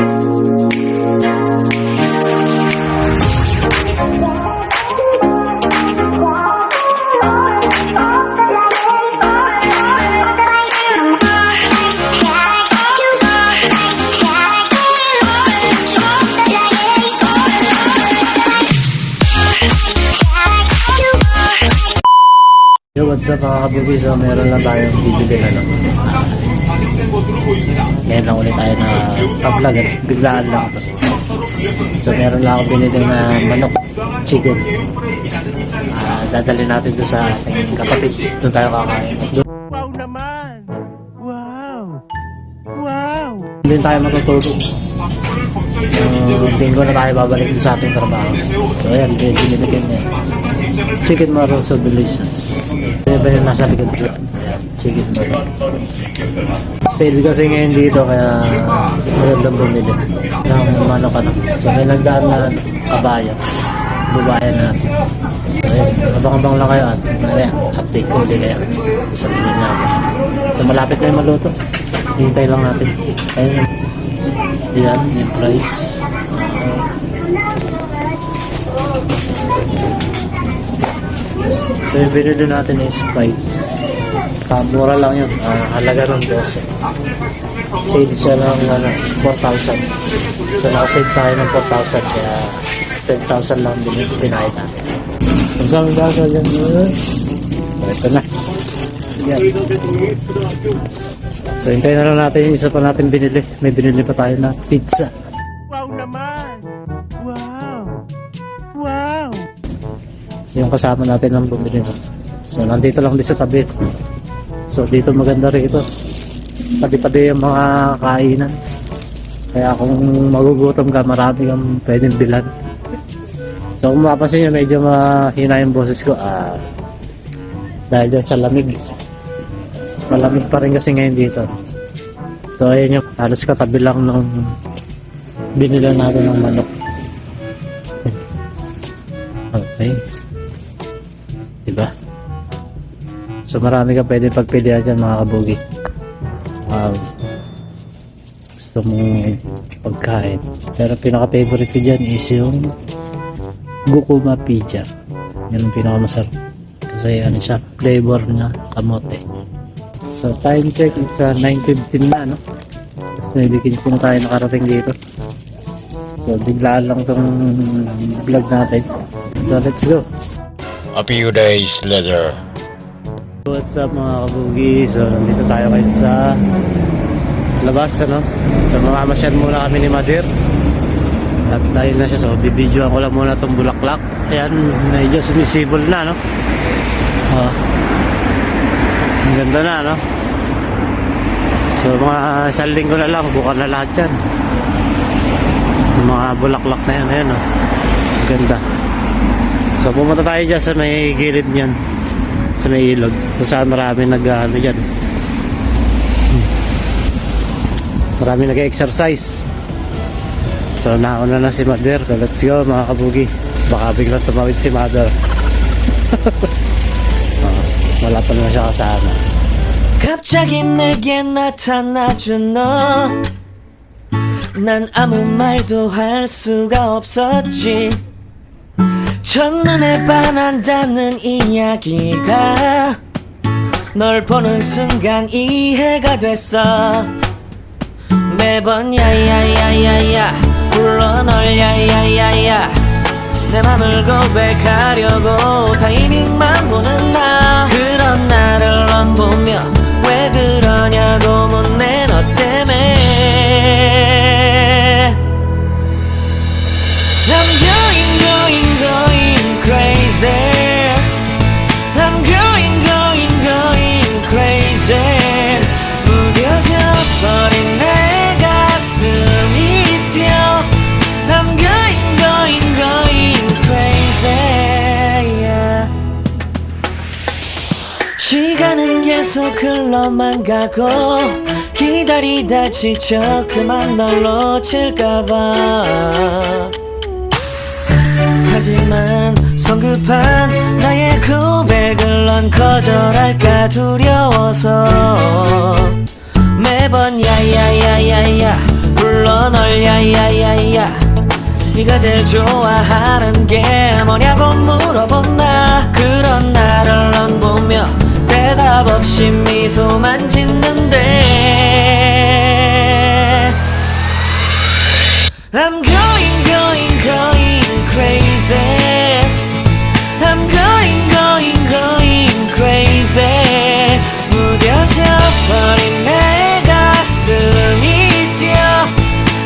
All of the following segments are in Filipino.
Yo, what's up mga kabugi? So meron lang tayong bibili na lang. Ngayon lang ulit tayo na pa-vlog. Biglaan lang ito. So meron lang ako binili na manok, chicken. Dadalhin natin doon sa ating kapatid. Doon tayo kakain. Wow naman! Wow! Wow! Doon tayo matutulog. Linggo na tayo babalik doon sa ating trabaho. So ayan, binili ko na chicken maro, so delicious. Kaya ba yung nasa likod ko? Ayan, chicken maro. Sale kasi ngayon dito, kaya mayroon lang bumili ng manok ano. So may nagdaan na kabayan. Bubayan natin. So ayan, abang-abang lang kayo at kaya update ko ulit kaya sa video natin. So malapit na yung maluto. Hintay lang natin. Ayan, yan, yung price. So yung binili natin is Sprite. Mura lang yun. Halaga ng 12. Sale siya ng 4,000. So nakasave tayo ng 4,000. Kaya 10,000 lang din yung pinahit natin. Kung saan ang gasa dyan yun? Ito na. Yan. So hintayin na lang natin yung isa pa natin binili. May binili pa tayo na pizza. Wow naman! Wow! Wow! Yung kasama natin lang bumili na. So nandito lang din sa tabi. So dito maganda rin ito. Tabi-tabi yung mga kainan. Kaya kung magugutom ka, marami kang pwedeng bilan. So kung mapapansin nyo, medyo mahina yung boses ko. Dahil dyan sa lamig. Malamig pa rin kasi ngayon dito. So ayun yung halos katabi lang nung binila natin ng manok. Okay. Diba? So marami ka pwede pagpilihan dyan mga kabugi. Gusto mong pagkain. Pero pinaka-favorite ko dyan is yung Gukuma Pizza. Yan ang pinaka-masarap. Kasi ano siya, flavor niya, kamote. So time check, it's 9:15 na, no? Tapos 9:15 na tayo nakarating dito. So biglaan lang itong vlog natin. So let's go! A few days later. What's up mga kabugi? So nandito tayo kayo sa labas, ano? So mamamasyal muna kami ni Madir. At dahil na siya, so bibidyoan ko lang muna itong bulaklak. Ayan, medyo sumisibol na, no? Ang ganda na, no? So mga isang linggo na lang, buka na lahat yan. Yung mga bulaklak na yan, ayan, no? Ang ganda. So pumunta tayo dyan sa may gilid niyan, sa may ilog, kung saan marami nag-ano dyan, marami nag-exercise. So nauna na si Mother. So let's go mga kabugi. Baka biglang tumawid si Mother. Wala pa naman siya kasama. 갑자기 내게 나타나준 너, 난 아무 말도 할 수가 없었지. 첫눈에 반한다는 이야기가 널 보는 순간 이해가 됐어. 매번 야야야야야 불러 널 야야야야, 내 맘을 고백하려고 타이밍만 보는 나. 그런 나를 넌 보며 왜 그러냐고 묻네, 너 때문에. I'm going crazy. I'm going crazy. 무뎌져 버린 내 가슴이 뛰어. I'm going crazy, yeah. 시간은 계속 흘러만 가고 기다리다 지쳐 그만 널 놓칠까봐. 하지만 성급한 나의 고백을 넌 거절할까 두려워서 매번 야야야야야 불러 불러 널 야야야야 네가 제일 좋아하는 게 뭐냐고 물어본다. 그런 나를 넌 보며 대답 없이 미소만 짓는데 I'm going going going crazy I'm going going going crazy 무뎌져 버린 내 가슴이 뛰어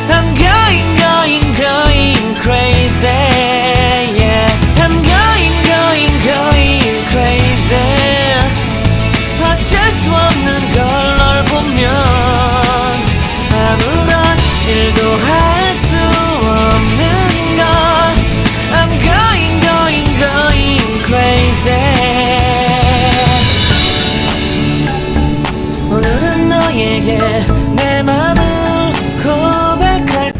I'm going going going crazy yeah I'm going going going crazy 어쩔 수 없는 걸 널 보면 아무런 일도 할 수 없는 걸 I'm going going going crazy 오늘은 너에게 내 맘을 고백할게.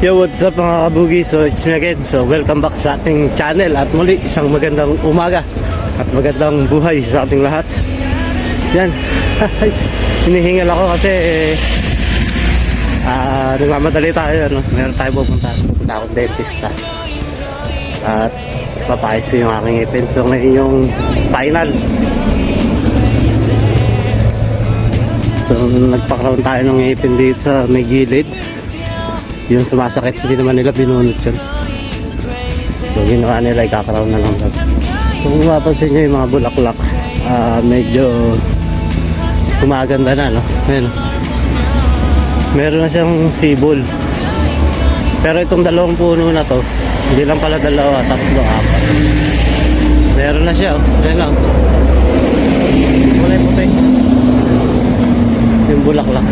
Yo, what's up mga kabugi? So, it's me again. So, welcome back sa ating channel. At muli, isang magandang umaga at magandang buhay sa ating lahat. Yan. Hinihingal ako kasi nagmamadali tayo. Ano? Meron tayo pupunta. Pupunta akong dentista. At papayos ko yung aking ipin. So, ngayon yung final. So, nagpa-crown tayo ng ipin dito sa may gilid. Yung sumasakit, hindi naman nila binunot yun. So, ginawa nila, ikakrown na lang. So, kung mapapansin nyo yung mga bulaklak, medyo gumaganda na, no? Ayan. Meron na siyang sibol. Pero itong dalawang puno na to, hindi lang pala dalawa, tatlo, apat. Meron na siya, oh. Ayan lang. Puti-puti. Yung bulaklak.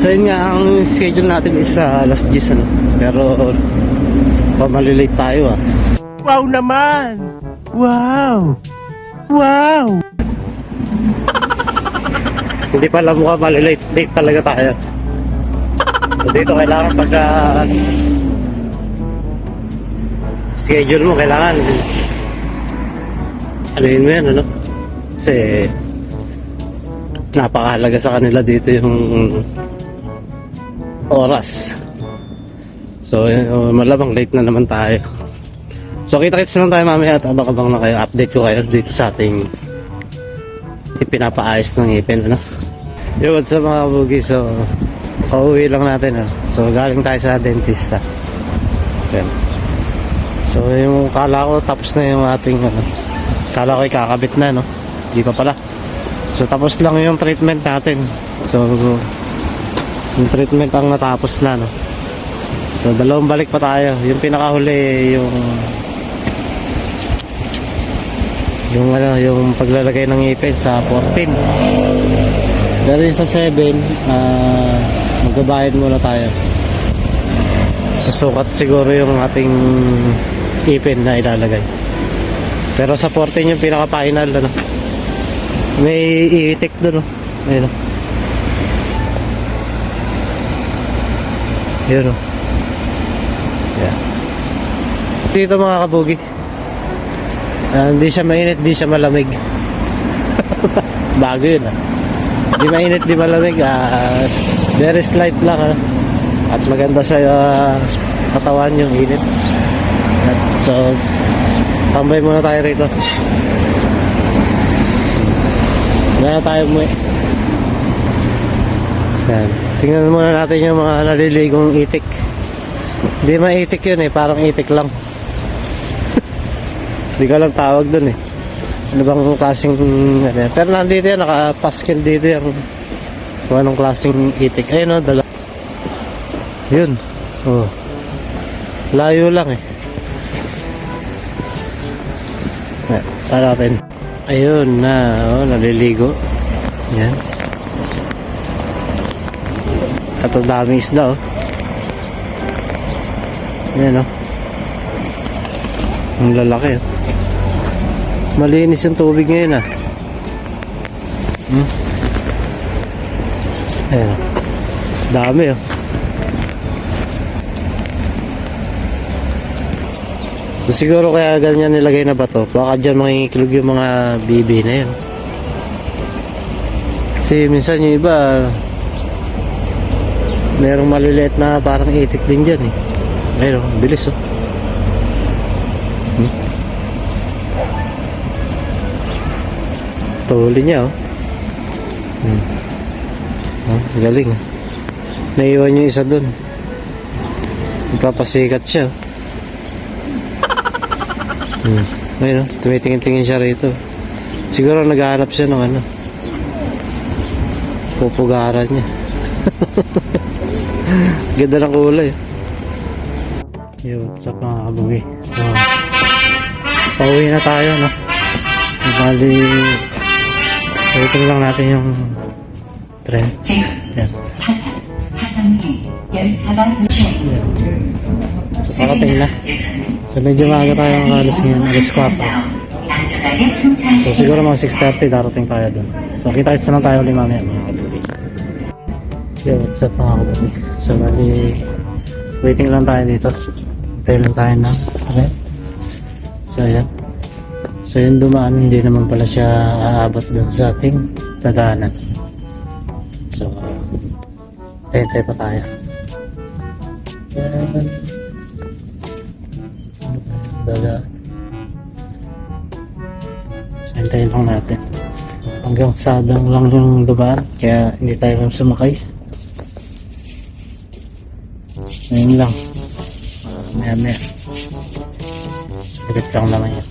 So yun nga, ang schedule natin is alas 10 ano. Pero pamalilate tayo Wow naman! Wow! Wow! Hindi pala mukha malilate. Late talaga tayo. So dito kailangan pagka schedule mo, kailangan anuhin mo yan, ano? Kasi napakahalaga sa kanila dito yung oras. So malamang late na naman tayo. So kita-kits lang tayo mamaya at abang-abang na kayo. Update ko kayo dito sa ating ipinapaayos ng ipin, ano? Yo, what's up mga kabugi? So pauwi lang natin, So galing tayo sa dentista. Ayan. So yung kala ko tapos na yung ating kala ko ikakabit na, no? Di pa pala. So tapos lang yung treatment natin. So yung treatment ang natapos na, no? So dalawang balik pa tayo. Yung pinakahuli yung paglalagay ng ipin sa 14. Pero yung sa 7 magbabayad muna tayo. Susukat siguro yung ating ipin na ilalagay. Pero sa 14 yung pinaka-final, ano? May itik doon, no? Ayun, no? Yun, no? Yeah. Dito mga kabugi, hindi siya mainit, hindi siya malamig. Bago yun, Hindi mainit, hindi malamig. Very slight lang, At maganda sa katawan yung init. At so tambay muna tayo rito. Wala na tayo umuwi. Yan. Tingnan muna natin yung mga naliligong itik. Hindi maitik yun, parang itik lang. Hindi ko lang tawag dun, Ano bang klaseng pero nandito yan, naka-paskel dito yung kung anong klaseng itik. Ayun, dala. Yun. Oh. Layo lang, Tara natin. Ayun na, naliligo. Yan. At ang daming isda, Yan, Ang lalaki, Malinis yung tubig ngayon, Ayan. Dami, So siguro kaya ganyan nilagay na bato. Baka dyan mangingiklog yung mga bibi na yan. Kasi minsan yung iba Merong maliliit na parang itik din dyan eh. Ayun, bilis oh. Tuli niya oh. Galing oh. Naiwan yung isa dun. Nagpapasikat siya oh. Ayun oh, tumitingin-tingin siya rito. Siguro naghahanap siya ng ano, pupugaran niya. Ganda ng kulay. Yo, what's up mga kabugi? So, pauwi na tayo, no? Bali, waiting lang natin yung tren. Yan. Yan. So, parating na. So, medyo maaga tayo ang alas ngayon, alas 4. So, siguro mga 6:30 darating tayo dun. So, kita-kits na lang tayo ulit mamaya mga kabugi. Yo, what's up mga kabugi? So, bali, waiting lang tayo dito. Hintay lang tayo na. Okay. So, ayan. So, yung dumaan, hindi naman pala siya aabot dun sa ating dadaanan. So, hintay pa tayo. Ayan. Dadaan. So, hintayin lang natin. Hanggang sadang lang yung dumaan, kaya hindi tayo sumakay. Ngayon lang. Maya-maya. Spirit lang naman yan.